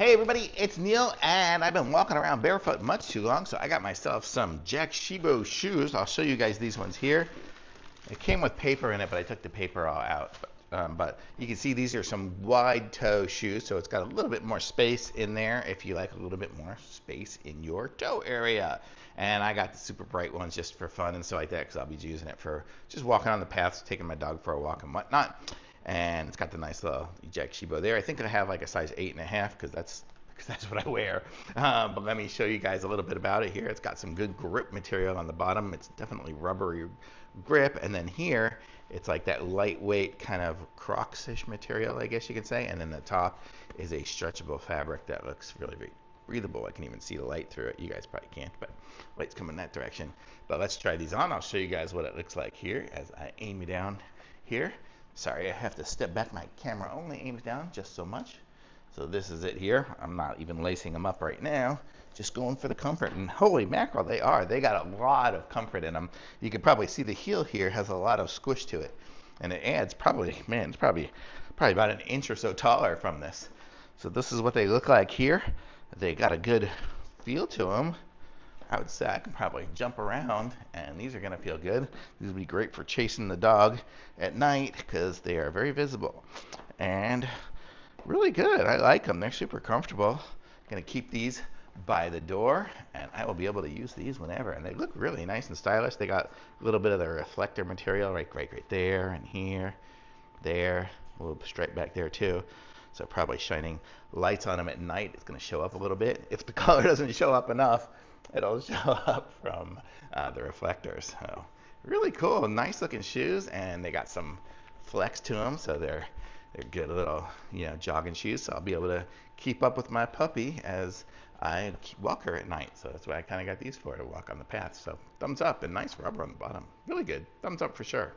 Hey everybody, it's Neil, and I've been walking around barefoot much too long, so I got myself some JACKSHIBO shoes. I'll show you guys these ones here. It came with paper in it, but I took the paper all out. But you can see these are some wide toe shoes, so it's got a little bit more space in there if you like a little bit more space in your toe area. And I got the super bright ones just for fun and stuff like that, because I'll be using it for just walking on the paths, taking my dog for a walk and whatnot. And it's got the nice little JACKSHIBO there. I think I have like a size 8.5 because that's what I wear. But let me show you guys a little bit about it here. It's got some good grip material on the bottom. It's definitely rubbery grip. And then here, it's like that lightweight kind of Crocs-ish material, I guess you could say. And then the top is a stretchable fabric that looks really, really breathable. I can even see the light through it. You guys probably can't, but light's coming that direction. But let's try these on. I'll show you guys what it looks like here as I aim it down here. Sorry, I have to step back. My camera only aims down just so much. So this is it here. I'm not even lacing them up right now. Just going for the comfort. And holy mackerel, they are. They got a lot of comfort in them. You can probably see the heel here has a lot of squish to it. And it adds probably, man, it's probably about an inch or so taller from this. So this is what they look like here. They got a good feel to them. I would say I can probably jump around, and these are going to feel good. These would be great for chasing the dog at night because they are very visible and really good. I like them. They're super comfortable. Going to keep these by the door, and I will be able to use these whenever. And they look really nice and stylish. They got a little bit of the reflector material right there and here, there, a little stripe back there too. So probably shining lights on them at night. It's going to show up a little bit. If the color doesn't show up enough, it'll show up from the reflectors. So really cool, nice looking shoes, and they got some flex to them, so they're good little jogging shoes. So I'll be able to keep up with my puppy as I walk her at night. So that's why I kind of got these for, to walk on the path. So thumbs up, and nice rubber on the bottom. Really good. Thumbs up for sure.